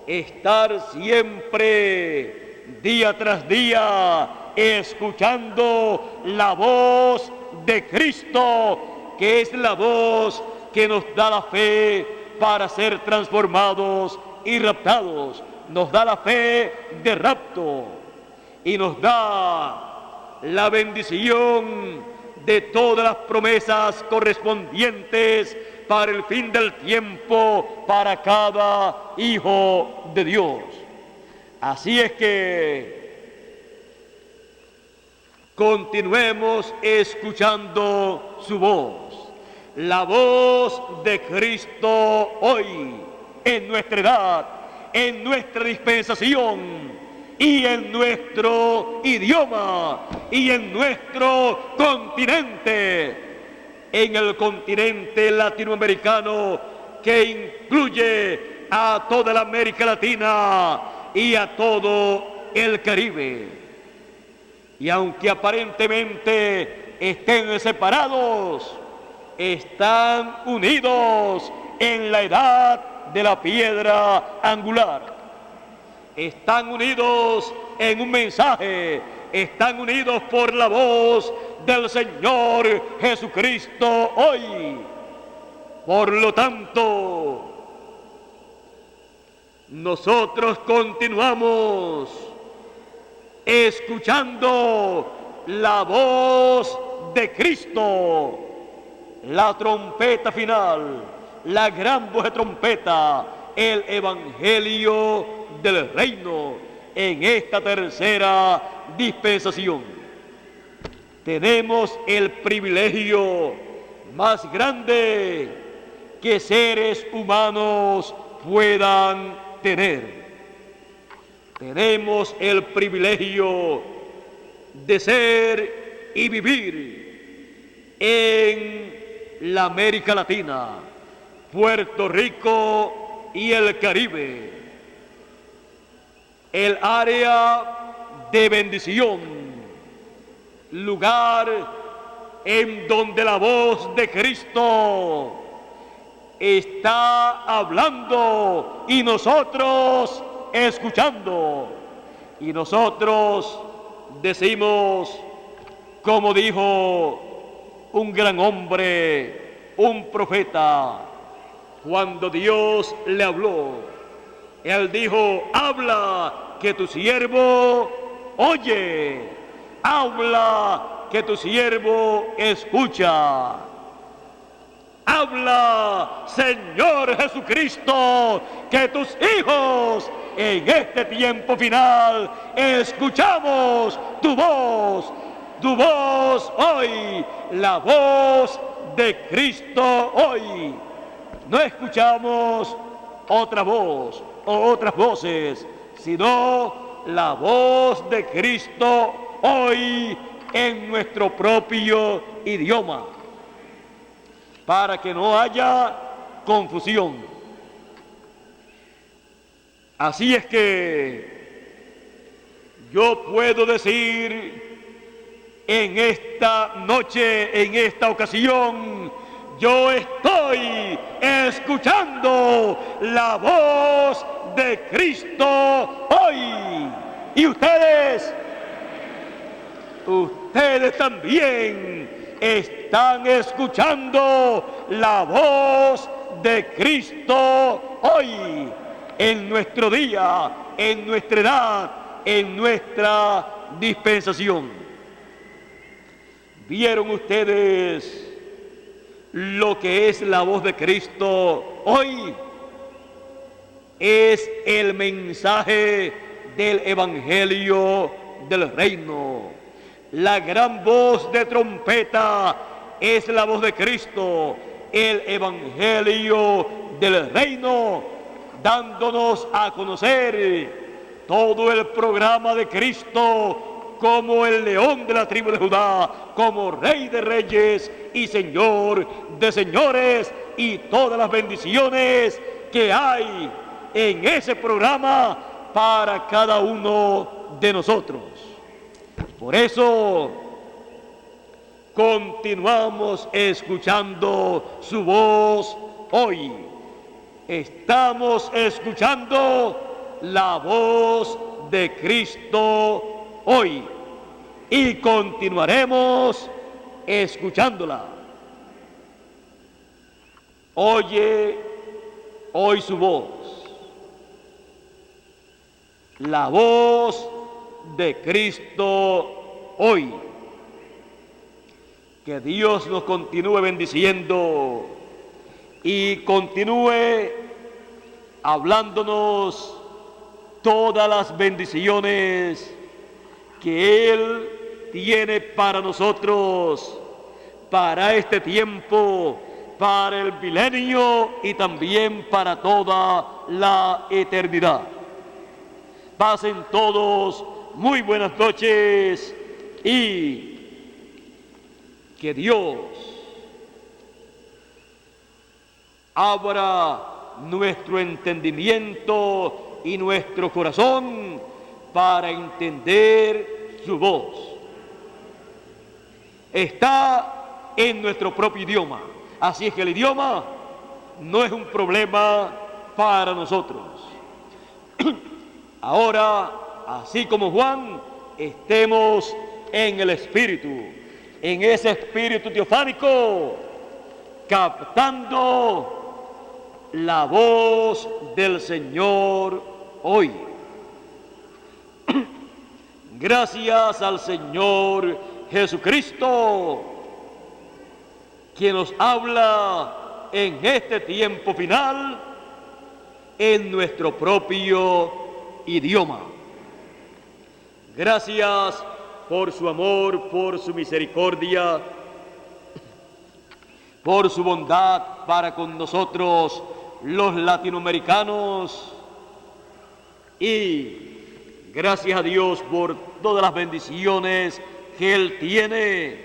estar siempre, día tras día, escuchando la voz de Cristo, que es la voz que nos da la fe para ser transformados y raptados. Nos da la fe de rapto y nos da la bendición de todas las promesas correspondientes para el fin del tiempo, para cada hijo de Dios. Así es que continuemos escuchando su voz, la voz de Cristo hoy, en nuestra edad, en nuestra dispensación y en nuestro idioma y en nuestro continente, en el continente latinoamericano que incluye a toda la América Latina y a todo el Caribe. Y aunque aparentemente estén separados, están unidos en la edad de la piedra angular. Están unidos en un mensaje, están unidos por la voz del Señor Jesucristo hoy. Por lo tanto, nosotros continuamos escuchando la voz de Cristo, la trompeta final, la gran voz de trompeta, el Evangelio del reino en esta tercera dispensación. Tenemos el privilegio más grande que seres humanos puedan tener. Tenemos el privilegio de ser y vivir en la América Latina, Puerto Rico y el Caribe, el área de bendición, lugar en donde la voz de Cristo está hablando y nosotros escuchando. Y nosotros decimos, como dijo un gran hombre, un profeta, cuando Dios le habló, él dijo: habla, que tu siervo oye, habla, que tu siervo escucha. Habla, Señor Jesucristo, que tus hijos en este tiempo final escuchamos tu voz hoy, la voz de Cristo hoy. No escuchamos otra voz o otras voces, sino la voz de Cristo hoy en nuestro propio idioma, para que no haya confusión. Así es que yo puedo decir en esta noche, en esta ocasión, yo estoy escuchando la voz de Cristo hoy. Y ustedes también están escuchando la voz de Cristo hoy, en nuestro día, en nuestra edad, en nuestra dispensación. ¿Vieron ustedes lo que es la voz de Cristo hoy? Es el mensaje del Evangelio del reino. La gran voz de trompeta es la voz de Cristo, el Evangelio del reino, dándonos a conocer todo el programa de Cristo como el león de la tribu de Judá, como Rey de reyes y Señor de señores, y todas las bendiciones que hay en ese programa para cada uno de nosotros. Por eso continuamos escuchando su voz hoy. Estamos escuchando la voz de Cristo hoy y continuaremos escuchándola. Oye hoy su voz, la voz de Cristo hoy. Que Dios nos continúe bendiciendo y continúe hablándonos todas las bendiciones que Él tiene para nosotros, para este tiempo, para el milenio y también para toda la eternidad. Pasen todos muy buenas noches y que Dios abra nuestro entendimiento y nuestro corazón para entender su voz. Está en nuestro propio idioma, así es que el idioma no es un problema para nosotros. Ahora, así como Juan, estemos en el Espíritu, en ese espíritu teofánico, captando la voz del Señor hoy. Gracias al Señor Jesucristo, quien nos habla en este tiempo final en nuestro propio idioma. Gracias por su amor, por su misericordia, por su bondad para con nosotros los latinoamericanos, y gracias a Dios por todas las bendiciones que Él tiene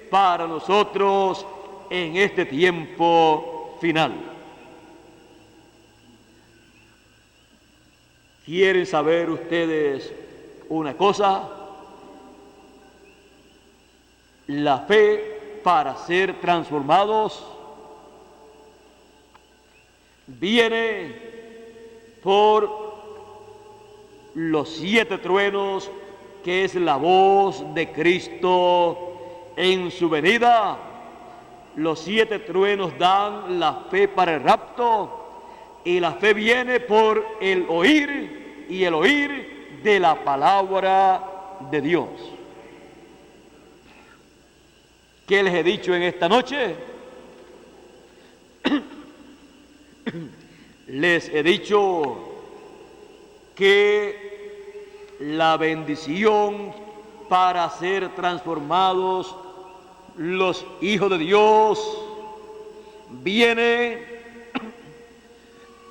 para nosotros en este tiempo final. ¿Quieren saber ustedes una cosa? La fe para ser transformados viene por los 7 truenos, que es la voz de Cristo en su venida. Los 7 truenos dan la fe para el rapto, y la fe viene por el oír, y el oír de la palabra de Dios. ¿Qué les he dicho en esta noche? Les he dicho que la bendición para ser transformados los hijos de Dios viene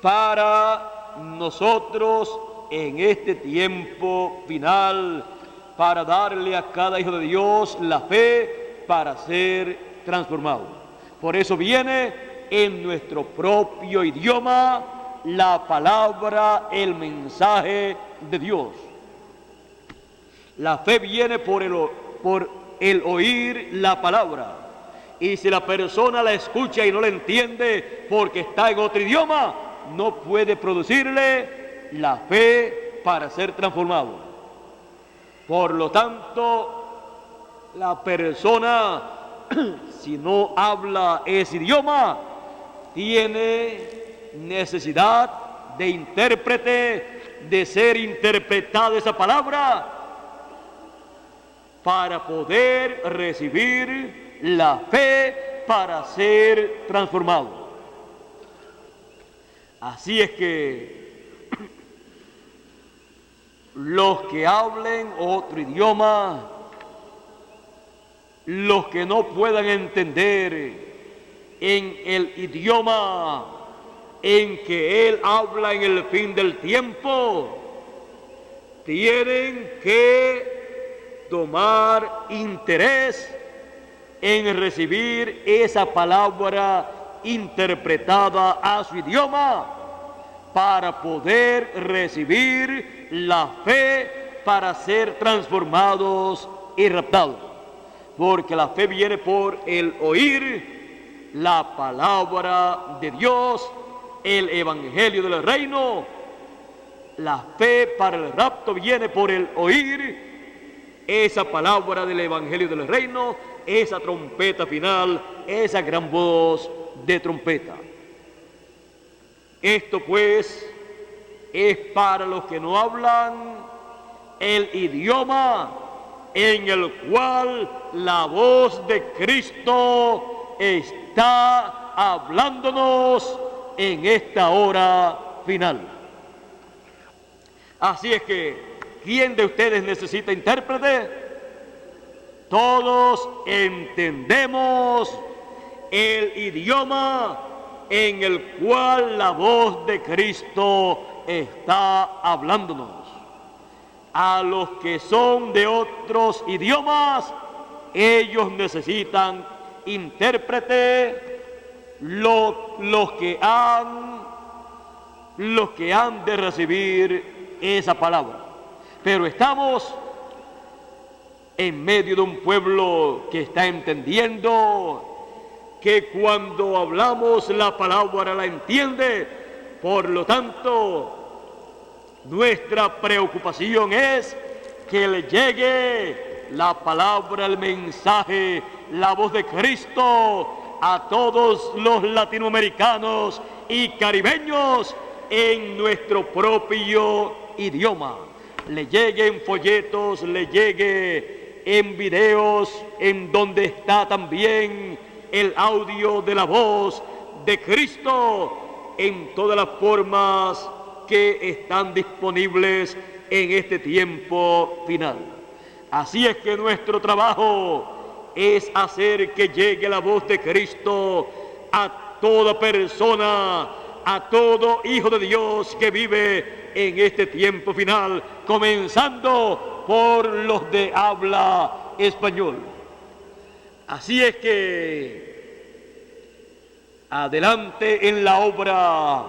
para nosotros en este tiempo final, para darle a cada hijo de Dios la fe para ser transformado. Por eso viene en nuestro propio idioma la palabra, el mensaje de Dios. La fe viene por el oír la palabra. Y si la persona la escucha y no la entiende porque está en otro idioma, no puede producirle la fe para ser transformado. Por lo tanto, la persona, si no habla ese idioma, tiene necesidad de intérprete, de ser interpretada esa palabra para poder recibir la fe para ser transformado. Así es que los que hablen otro idioma, los que no puedan entender en el idioma en que Él habla en el fin del tiempo, tienen que tomar interés en recibir esa palabra interpretada a su idioma para poder recibir la fe para ser transformados y raptados. porque la fe viene por el oír la palabra de Dios, el evangelio del reino. La fe para el rapto viene por el oír esa palabra del evangelio del reino, esa trompeta final, esa gran voz de trompeta. Esto pues es para los que no hablan el idioma en el cual la voz de Cristo está hablándonos en esta hora final. Así es que, ¿quién de ustedes necesita intérprete? Todos entendemos el idioma en el cual la voz de Cristo está hablándonos. A los que son de otros idiomas, ellos necesitan intérprete, los que han de recibir esa palabra. Pero estamos en medio de un pueblo que está entendiendo que cuando hablamos la palabra la entiende. Por lo tanto, nuestra preocupación es que le llegue la palabra, el mensaje, la voz de Cristo a todos los latinoamericanos y caribeños en nuestro propio idioma. Le llegue en folletos, le llegue en videos, en donde está también el audio de la voz de Cristo, en todas las formas que están disponibles en este tiempo final. Así es que nuestro trabajo es hacer que llegue la voz de Cristo a toda persona, a todo hijo de Dios que vive en este tiempo final, comenzando por los de habla español. Así es que adelante en la obra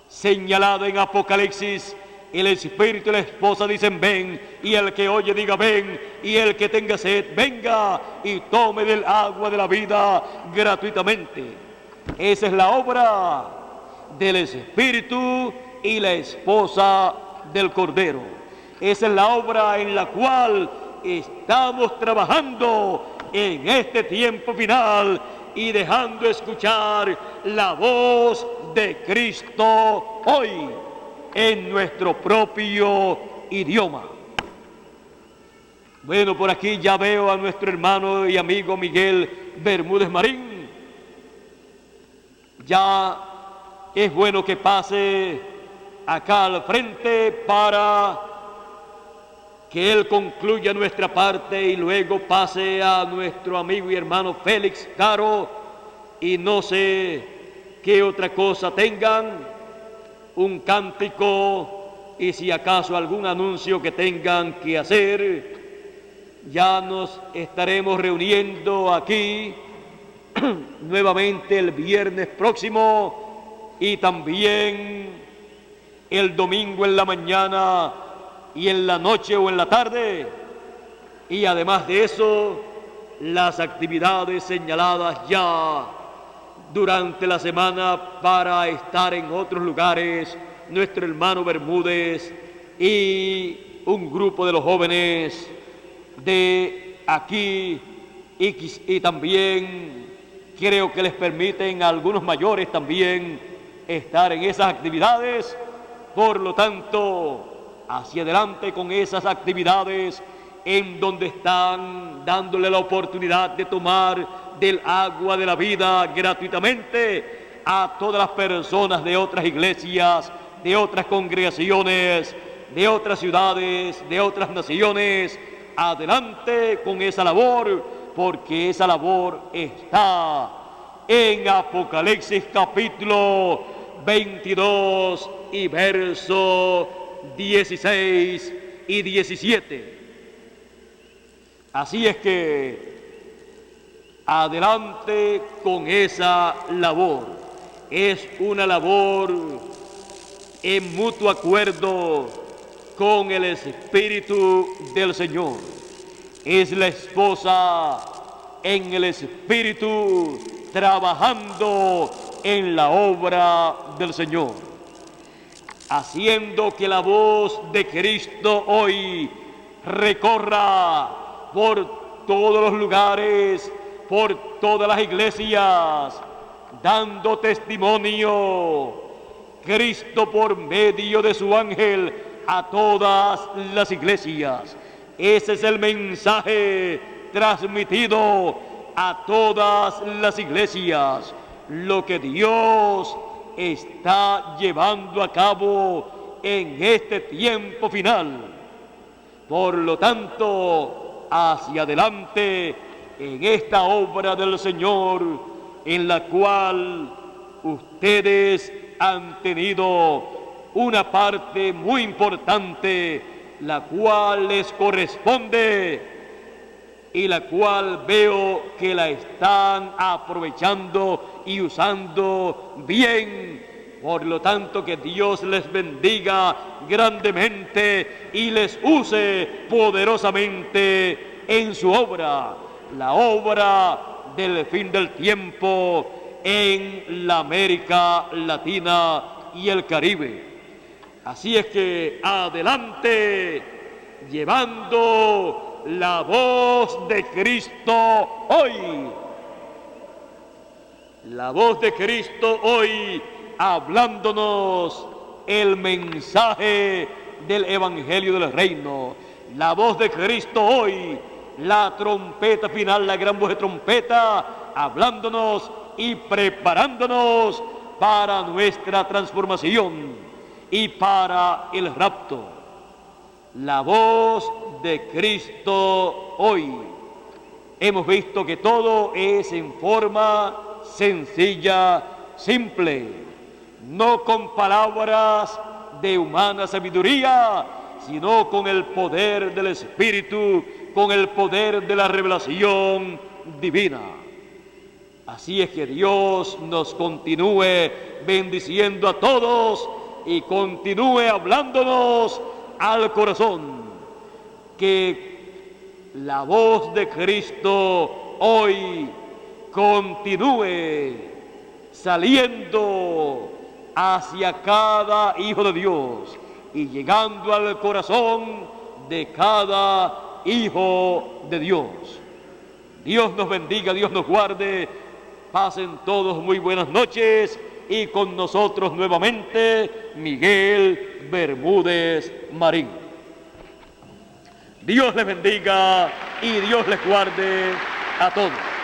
señalada en Apocalipsis, el Espíritu y la esposa dicen ven, y el que oye diga ven, y el que tenga sed venga y tome del agua de la vida gratuitamente. Esa es la obra del Espíritu y la esposa del Cordero. Esa es la obra en la cual estamos trabajando en este tiempo final y dejando escuchar la voz de Cristo hoy en nuestro propio idioma. Bueno, por aquí ya veo a nuestro hermano y amigo Miguel Bermúdez Marín. Ya es bueno que pase acá al frente para que él concluya nuestra parte y luego pase a nuestro amigo y hermano Félix Caro, y no sé qué otra cosa tengan, un cántico y si acaso algún anuncio que tengan que hacer. Ya nos estaremos reuniendo aquí nuevamente el viernes próximo y también el domingo en la mañana y en la noche o en la tarde, y además de eso las actividades señaladas ya durante la semana para estar en otros lugares, nuestro hermano Bermúdez y un grupo de los jóvenes de aquí y también creo que les permiten a algunos mayores también estar en esas actividades. Por lo tanto, hacia adelante con esas actividades en donde están dándole la oportunidad de tomar del agua de la vida gratuitamente a todas las personas de otras iglesias, de otras congregaciones, de otras ciudades, de otras naciones. Adelante con esa labor, porque esa labor está en Apocalipsis capítulo 22 y verso 16 y 17. Así es que adelante con esa labor. Es una labor en mutuo acuerdo con el Espíritu del Señor. es la esposa en el Espíritu, trabajando en la obra del Señor, haciendo que la voz de Cristo hoy recorra por todos los lugares, por todas las iglesias, dando testimonio, Cristo por medio de su ángel a todas las iglesias. Ese es el mensaje transmitido a todas las iglesias, lo que Dios está llevando a cabo en este tiempo final. Por lo tanto, hacia adelante en esta obra del Señor, en la cual ustedes han tenido una parte muy importante, la cual les corresponde y la cual veo que la están aprovechando y usando bien. Por lo tanto, que Dios les bendiga grandemente y les use poderosamente en su obra, la obra del fin del tiempo en la América Latina y el Caribe. Así es que adelante, llevando la voz de Cristo hoy. La voz de Cristo hoy, hablándonos el mensaje del Evangelio del Reino. La voz de Cristo hoy, la trompeta final, la gran voz de trompeta, hablándonos y preparándonos para nuestra transformación y para el rapto. La voz de Cristo hoy. Hemos visto que todo es en forma sencilla, simple, no con palabras de humana sabiduría, sino con el poder del Espíritu, con el poder de la revelación divina. Así es que Dios nos continúe bendiciendo a todos y continúe hablándonos al corazón. Que la voz de Cristo hoy continúe saliendo hacia cada hijo de Dios y llegando al corazón de cada hijo de Dios. Dios nos bendiga, Dios nos guarde. Pasen todos muy buenas noches y con nosotros nuevamente Miguel Bermúdez Marín. Dios les bendiga y Dios les guarde a todos.